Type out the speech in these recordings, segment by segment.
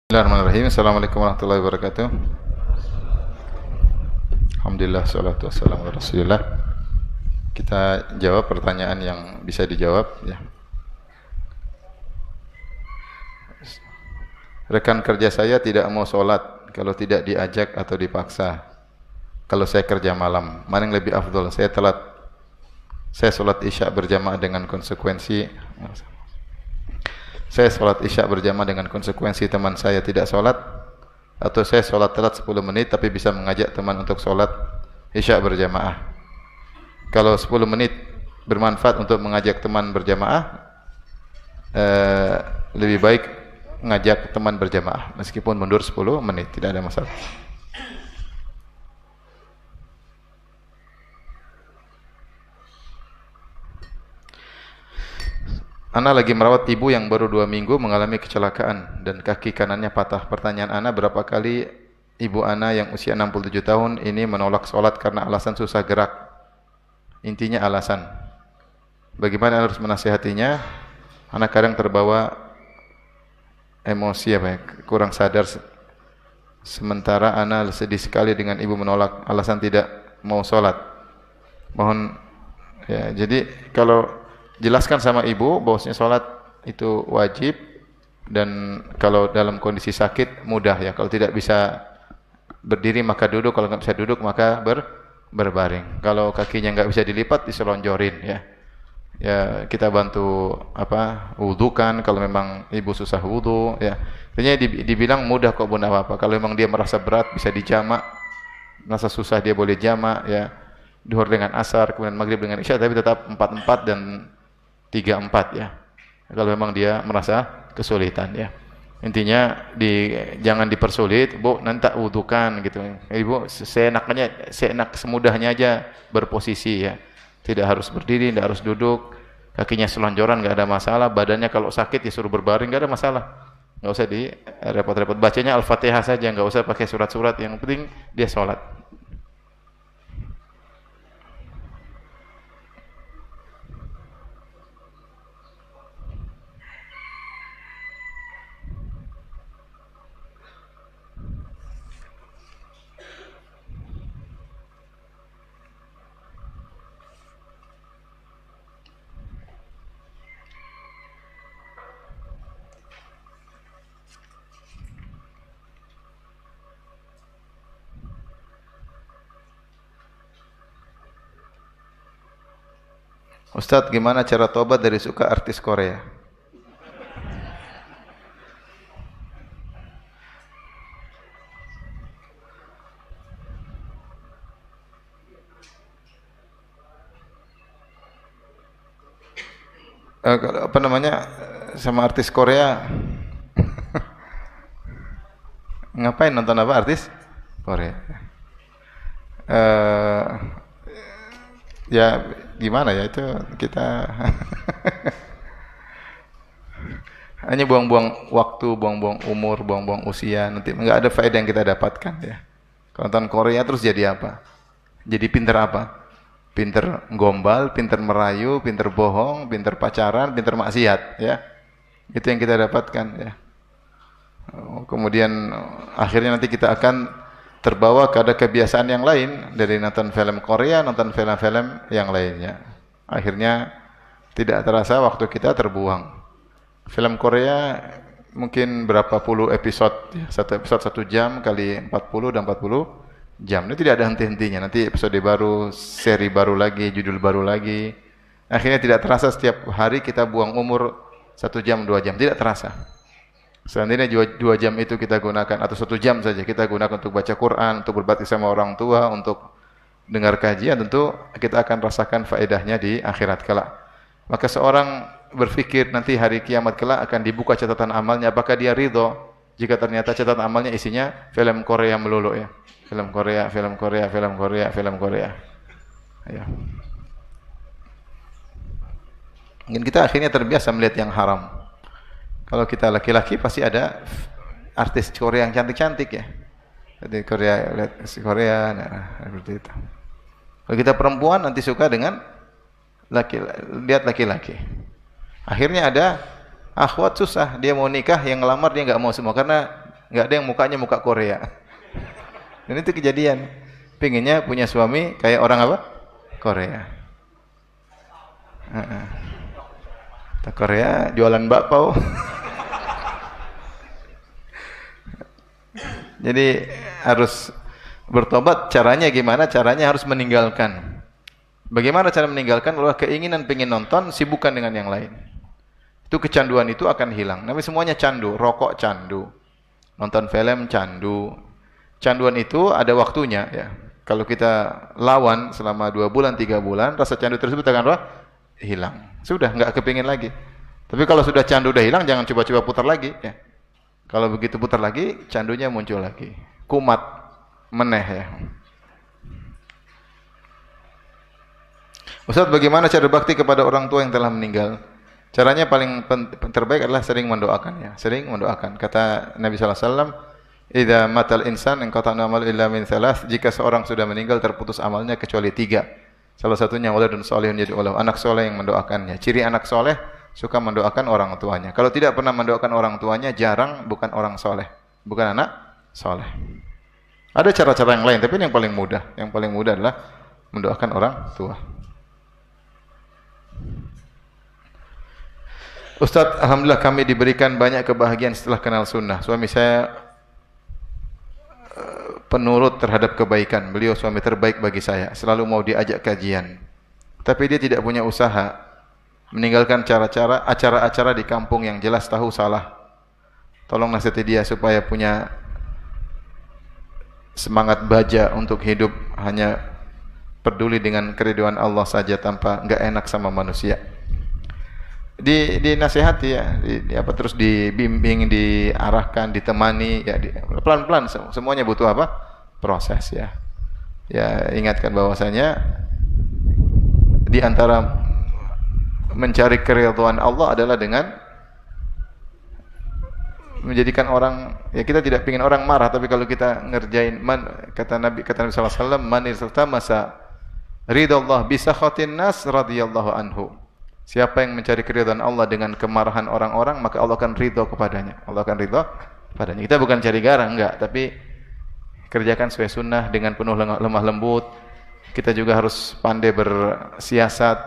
Bismillahirrahmanirrahim. Assalamualaikum warahmatullahi wabarakatuh. Alhamdulillah, salatu wassalamu ala Rasulillah. Kita jawab pertanyaan yang bisa dijawab ya. Rekan kerja saya tidak mau sholat kalau tidak diajak atau dipaksa. Kalau saya kerja malam, mana yang lebih afdol? Saya telat. Saya sholat isya berjamaah dengan konsekuensi. Saya sholat isya berjamaah dengan konsekuensi teman saya tidak sholat, atau saya sholat telat 10 menit tapi bisa mengajak teman untuk sholat isya berjamaah. Kalau 10 menit bermanfaat untuk mengajak teman berjamaah, lebih baik ngajak teman berjamaah meskipun mundur 10 menit, tidak ada masalah. Ana lagi merawat ibu yang baru 2 minggu mengalami kecelakaan dan kaki kanannya patah. Pertanyaan Ana, berapa kali ibu Ana yang usia 67 tahun ini menolak sholat karena alasan susah gerak? Intinya alasan. Bagaimana harus menasihatinya? Ana kadang terbawa emosi kurang sadar. Sementara Ana sedih sekali dengan ibu menolak alasan tidak mau sholat. Mohon ya, jadi kalau jelaskan sama ibu bahwasanya sholat itu wajib, dan kalau dalam kondisi sakit mudah ya. Kalau tidak bisa berdiri maka duduk, kalau nggak bisa duduk maka berbaring. Kalau kakinya nggak bisa dilipat diselonjorin ya. Ya kita bantu wudukan kalau memang ibu susah wudu ya. Artinya dibilang mudah kok bunda apa. Kalau memang dia merasa berat bisa dijamak, merasa susah dia boleh jamak ya. Duhur dengan asar, kemudian maghrib dengan isya, tapi tetap 4-4 dan 3-4 ya. Kalau memang dia merasa kesulitan ya. Intinya jangan dipersulit, Bu, nanti tak wudukan gitu. Ibu seenak semudahnya aja berposisi ya. Tidak harus berdiri, tidak harus duduk. Kakinya selonjoran enggak ada masalah, badannya kalau sakit disuruh berbaring enggak ada masalah. Enggak usah di repot-repot, bacanya Al-Fatihah saja, enggak usah pakai surat-surat, yang penting dia sholat. Ustadz, gimana cara tobat dari suka artis Korea? Apa namanya, sama artis Korea? Ngapain nonton artis Korea? Ya gimana ya, itu kita hanya buang-buang waktu, buang-buang umur, buang-buang usia, nanti nggak ada faedah yang kita dapatkan ya. Kalau nonton Korea terus jadi apa? Jadi pinter apa? Pinter gombal, pinter merayu, pinter bohong, pinter pacaran, pinter maksiat ya. Itu yang kita dapatkan ya. Kemudian akhirnya nanti kita akan terbawa ke ada kebiasaan yang lain dari nonton film Korea, nonton film-film yang lainnya. Akhirnya tidak terasa waktu kita terbuang. Film Korea mungkin berapa puluh episode, satu episode 1 jam kali 40 dan 40 jam. Ini tidak ada henti-hentinya. Nanti episode baru, seri baru lagi, judul baru lagi. Akhirnya tidak terasa setiap hari kita buang umur 1 jam, 2 jam. Tidak terasa. Seandainya 2 jam itu kita gunakan, atau 1 jam saja kita gunakan untuk baca Quran, untuk berbakti sama orang tua, untuk dengar kajian, tentu kita akan rasakan faedahnya di akhirat kelak. Maka seorang berpikir nanti hari kiamat kelak akan dibuka catatan amalnya, apakah dia ridho jika ternyata catatan amalnya isinya film Korea melulu ya. Film Korea, film Korea, film Korea, film Korea. Ya. Mungkin kita akhirnya terbiasa melihat yang haram. Kalau kita laki-laki pasti ada artis Korea yang cantik-cantik ya. Jadi Korea, lihat Korea, nah, seperti itu. Kalau kita perempuan nanti suka dengan lihat laki-laki. Akhirnya ada akhwat susah, dia mau nikah, yang ngelamar dia nggak mau semua karena Enggak ada yang mukanya muka Korea. Dan itu kejadian. Pengennya punya suami kayak orang apa? Korea. Korea jualan bakpao. Jadi harus bertobat. Caranya gimana? Caranya harus meninggalkan. Bagaimana cara meninggalkan? Kalau keinginan pengen nonton, sibukkan dengan yang lain. Itu kecanduan itu akan hilang. Namanya semuanya candu. Rokok candu, nonton film candu. Canduan itu ada waktunya. Ya. Kalau kita lawan selama 2 bulan, 3 bulan, rasa candu tersebut akan hilang. Sudah nggak kepingin lagi. Tapi kalau sudah candu udah hilang, jangan coba-coba putar lagi. Ya. Kalau begitu putar lagi, candunya muncul lagi. Kumat, meneh ya. Ustaz, bagaimana cara bakti kepada orang tua yang telah meninggal? Caranya paling terbaik adalah sering mendoakan ya. Sering mendoakan. Kata Nabi sallallahu alaihi wasallam, "Idza matal insan inqata'a amalu illa min thalath." Jika seorang sudah meninggal terputus amalnya kecuali 3. Salah satunya waladun shalihun yad'u lahu, anak soleh yang mendoakannya. Ciri anak soleh suka mendoakan orang tuanya. Kalau tidak pernah mendoakan orang tuanya, jarang, bukan orang soleh, bukan anak soleh. Ada cara-cara yang lain, tapi ini yang paling mudah. Yang paling mudah adalah mendoakan orang tua. Ustaz, alhamdulillah kami diberikan banyak kebahagiaan setelah kenal sunnah. Suami saya penurut terhadap kebaikan. Beliau suami terbaik bagi saya. Selalu mau diajak kajian. Tapi dia tidak punya usaha. Meninggalkan acara-acara di kampung yang jelas tahu salah. Tolong nasihati dia supaya punya semangat baja untuk hidup hanya peduli dengan keridhaan Allah saja tanpa enggak enak sama manusia. Dinasihati ya, terus dibimbing, diarahkan, ditemani ya, pelan-pelan semuanya butuh apa? Proses ya. Ya, ingatkan bahwasanya di antara mencari keridhaan Allah adalah dengan menjadikan orang, ya kita tidak ingin orang marah, tapi kalau kita ngerjain kata Nabi sallallahu alaihi wasallam, man irtamasa ridallah bi sakhatin nas radhiyallahu anhu. Siapa yang mencari keridhaan Allah dengan kemarahan orang-orang, maka Allah akan ridha kepadanya. Allah akan ridha kepadanya. Kita bukan cari garang, enggak, tapi kerjakan sesuai sunnah dengan penuh lemah lembut. Kita juga harus pandai bersiasat,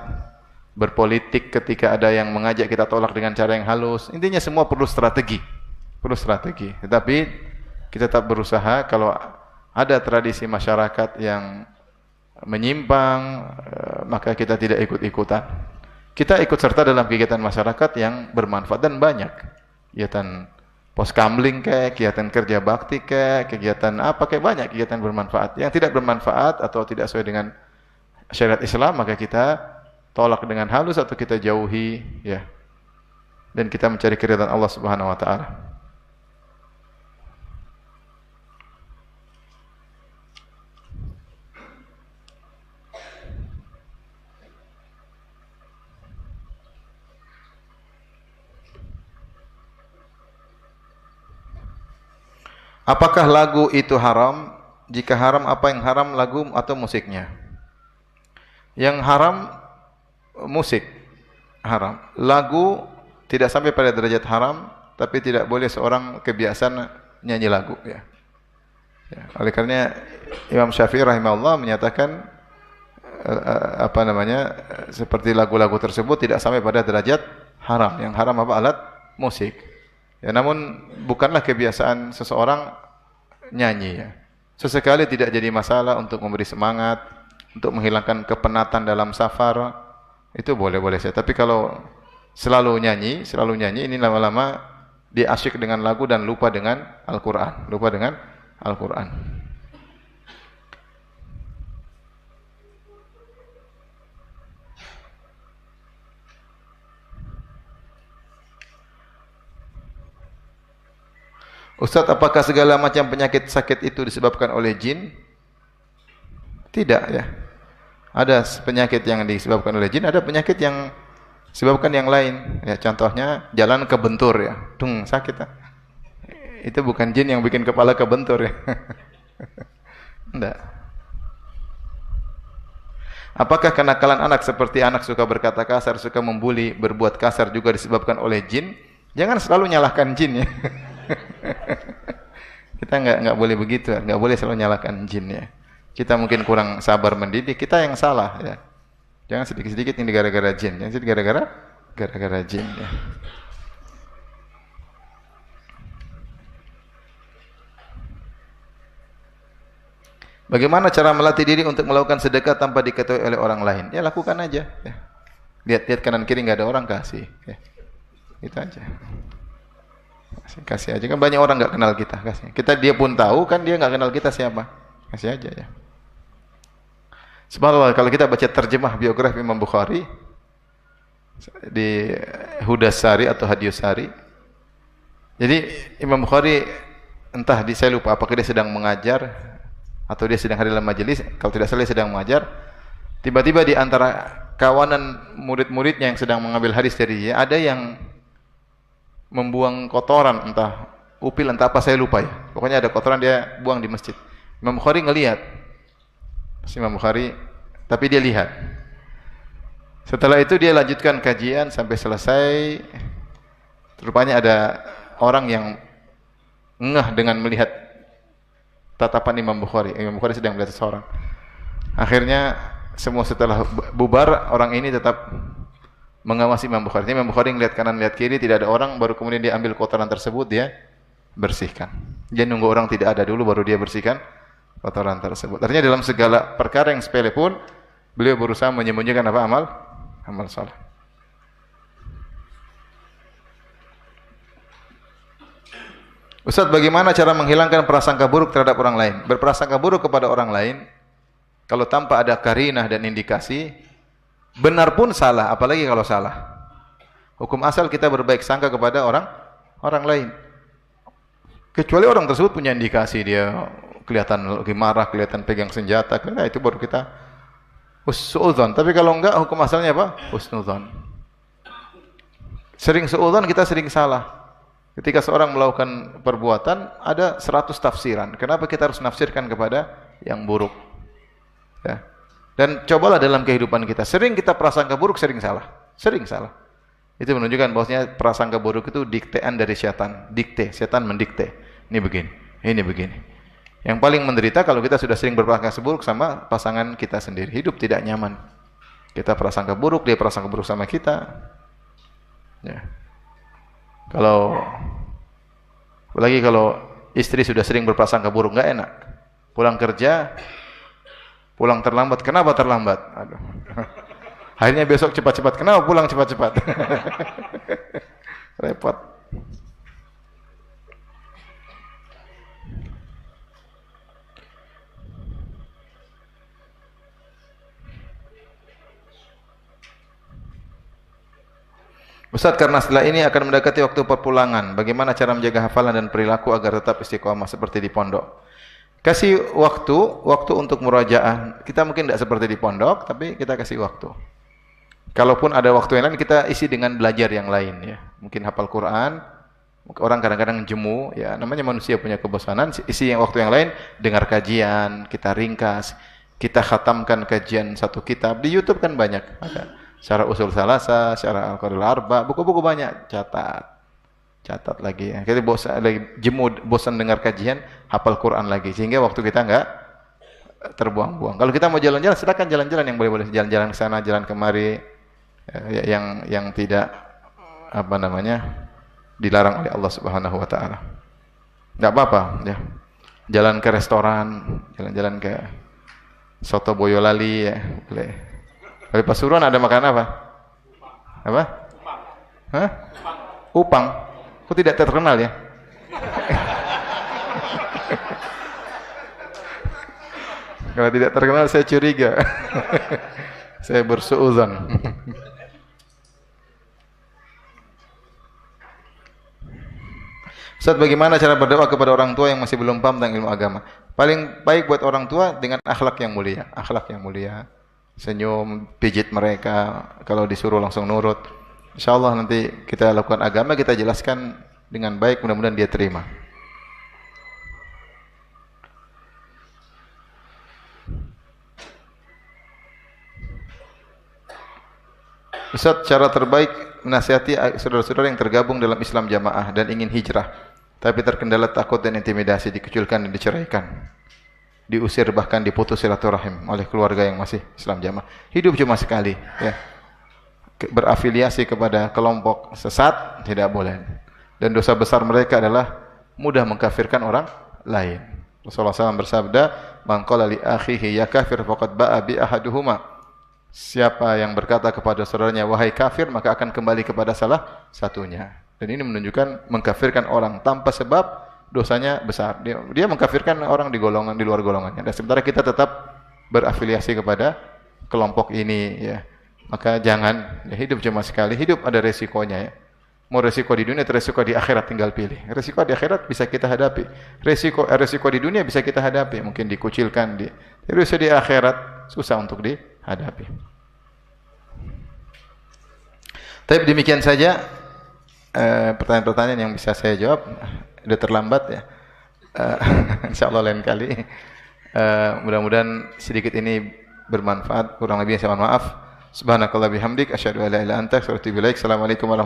berpolitik ketika ada yang mengajak kita tolak dengan cara yang halus. Intinya semua perlu strategi. Perlu strategi. Tetapi kita tetap berusaha. Kalau ada tradisi masyarakat yang menyimpang, maka kita tidak ikut-ikutan. Kita ikut serta dalam kegiatan masyarakat yang bermanfaat dan banyak. Kegiatan poskamling kayak, kegiatan kerja bakti kayak, kegiatan apa kayak, banyak kegiatan bermanfaat. Yang tidak bermanfaat atau tidak sesuai dengan syariat Islam, maka kita tolak dengan halus atau kita jauhi ya. Dan kita mencari keridhaan Allah Subhanahu wa taala. Apakah lagu itu haram? Jika haram, apa yang haram, lagu atau musiknya? Yang haram musik, haram. Lagu tidak sampai pada derajat haram, tapi tidak boleh seorang kebiasaan nyanyi lagu ya. Oleh karena Imam Syafi'i rahimahullah menyatakan seperti lagu-lagu tersebut tidak sampai pada derajat haram. Yang haram apa? Alat musik. Ya, namun bukanlah kebiasaan seseorang nyanyi ya. Sesekali tidak jadi masalah untuk memberi semangat, untuk menghilangkan kepenatan dalam safar, itu boleh-boleh saja. Tapi kalau selalu nyanyi ini lama-lama dia asyik dengan lagu dan lupa dengan Al-Qur'an, Ustaz, apakah segala macam penyakit sakit itu disebabkan oleh jin? Tidak ya. Ada penyakit yang disebabkan oleh jin, ada penyakit yang disebabkan yang lain. Ya, contohnya jalan kebentur ya. Sakit. Itu bukan jin yang bikin kepala kebentur ya. Tidak. Apakah kenakalan anak seperti anak suka berkata kasar, suka membuli, berbuat kasar juga disebabkan oleh jin? Jangan selalu nyalahkan jin ya. Kita nggak boleh begitu, nggak boleh selalu nyalakan jin ya. Kita mungkin kurang sabar mendidik, kita yang salah ya. Jangan sedikit-sedikit ini gara-gara jin, jangan sedikit gara-gara jin ya. Bagaimana cara melatih diri untuk melakukan sedekah tanpa diketahui oleh orang lain? Ya lakukan aja. Ya. Lihat kanan kiri nggak ada orang, kasih. Ya. Itu aja. Kasih aja, kan banyak orang nggak kenal kita, kasih. Dia pun tahu kan dia nggak kenal kita siapa. Kasih aja ya. Subhanallah, kalau kita baca terjemah biografi Imam Bukhari di Hudasari atau Hadiusari. Jadi Imam Bukhari saya lupa apakah dia sedang mengajar atau dia sedang hadir dalam majelis, kalau tidak salah dia sedang mengajar. Tiba-tiba di antara kawanan murid-muridnya yang sedang mengambil hadis dari dia, ada yang membuang kotoran, entah upil, entah apa, saya lupa ya. Pokoknya ada kotoran dia buang di masjid. Imam Bukhari ngelihat. Tapi dia lihat. Setelah itu dia lanjutkan kajian sampai selesai. Rupanya ada orang yang ngeh dengan melihat tatapan Imam Bukhari. Imam Bukhari sedang melihat seseorang. Akhirnya semua setelah bubar, orang ini tetap mengawasi Imam Bukhari. Imam Bukhari ngelihat kanan, lihat kiri, tidak ada orang, baru kemudian dia ambil kotoran tersebut, dia bersihkan. Dia nunggu orang tidak ada dulu, baru dia bersihkan kotoran tersebut. Artinya dalam segala perkara yang sepele pun, beliau berusaha menyembunyikan apa? Amal saleh. Ustaz, bagaimana cara menghilangkan prasangka buruk terhadap orang lain? Berprasangka buruk kepada orang lain, kalau tanpa ada karinah dan indikasi, benar pun salah, apalagi kalau salah. Hukum asal kita berbaik sangka kepada orang lain. Kecuali orang tersebut punya indikasi, dia kelihatan lagi marah, kelihatan pegang senjata, itu baru kita husnudzon. Tapi kalau enggak, hukum asalnya apa? Husnudzon. Sering suudzon, kita sering salah. Ketika seorang melakukan perbuatan, ada 100 tafsiran. Kenapa kita harus nafsirkan kepada yang buruk? Ya. Dan cobalah dalam kehidupan kita, sering kita prasangka buruk, sering salah. Itu menunjukkan bahwasanya prasangka buruk itu diktean dari setan. Setan mendikte. Ini begini. Yang paling menderita kalau kita sudah sering berprasangka buruk sama pasangan kita sendiri. Hidup tidak nyaman. Kita prasangka buruk, dia prasangka buruk sama kita. Ya. Apalagi kalau istri sudah sering berprasangka buruk, nggak enak. Pulang kerja, pulang terlambat. Kenapa terlambat? Aduh. Akhirnya besok cepat-cepat. Kenapa pulang cepat-cepat? Repot. Ustaz, karena setelah ini akan mendekati waktu perpulangan, bagaimana cara menjaga hafalan dan perilaku agar tetap istiqomah seperti di pondok? Kasih waktu untuk murajaah. Kita mungkin tidak seperti di pondok, tapi kita kasih waktu. Kalaupun ada waktu yang lain, kita isi dengan belajar yang lain ya. Mungkin hafal Quran, orang kadang-kadang jemu, ya namanya manusia punya kebosanan, isi yang waktu yang lain, dengar kajian, kita ringkas, kita khatamkan kajian satu kitab. Di YouTube kan banyak, ada Syarah Usul Salasa, Syarah Al-Qadil Arba, buku-buku banyak, catat lagi ya. Kita bosan dengar kajian, hafal Quran lagi, sehingga waktu kita enggak terbuang-buang. Kalau kita mau jalan-jalan, silakan jalan-jalan, yang boleh-boleh jalan-jalan ke sana, jalan kemari, yang tidak dilarang oleh Allah Subhanahu wa taala. Enggak apa-apa ya. Jalan ke restoran, jalan-jalan ke Soto Boyolali ya, boleh. Di Pasuruan ada makan apa? Apa? Hah? Upang. Kok tidak terkenal ya? Kalau tidak terkenal saya curiga. Saya bersuudzon. Ustaz, bagaimana cara berdoa kepada orang tua yang masih belum paham tentang ilmu agama? Paling baik buat orang tua dengan akhlak yang mulia. Senyum, pijit mereka, kalau disuruh langsung nurut. Insyaallah nanti kita lakukan agama, kita jelaskan dengan baik, mudah-mudahan dia terima. Ustaz, cara terbaik menasihati saudara-saudara yang tergabung dalam Islam jamaah dan ingin hijrah tapi terkendala takut dan intimidasi, dikucilkan dan diceraikan, diusir bahkan diputus silaturahim oleh keluarga yang masih Islam jamaah. Hidup cuma sekali, ya. Berafiliasi kepada kelompok sesat tidak boleh. Dan dosa besar mereka adalah mudah mengkafirkan orang lain. Rasulullah SAW bersabda, "Man qala li akhihi ya kafir faqad ba'a bi ahaduhuma." Siapa yang berkata kepada saudaranya wahai kafir, maka akan kembali kepada salah satunya. Dan ini menunjukkan mengkafirkan orang tanpa sebab dosanya besar. Dia mengkafirkan orang di golongan, di luar golongannya. Dan sementara kita tetap berafiliasi kepada kelompok ini, ya. Maka jangan, ya, hidup cuma sekali, hidup ada resikonya, ya. Mau resiko di dunia atau resiko di akhirat, tinggal pilih. Resiko di akhirat bisa kita hadapi. Resiko di dunia bisa kita hadapi, mungkin dikucilkan, resiko di akhirat susah untuk dihadapi. Tapi demikian saja pertanyaan-pertanyaan yang bisa saya jawab. Sudah terlambat, ya. Insyaallah lain kali. Mudah-mudahan sedikit ini bermanfaat. Kurang lebih saya mohon maaf. Subhanakallah bihamdik asyhadu an la ilaha illa anta astaghfiruka wa atubu ilaik. Assalamualaikum warahmatullahi wabarakatuh.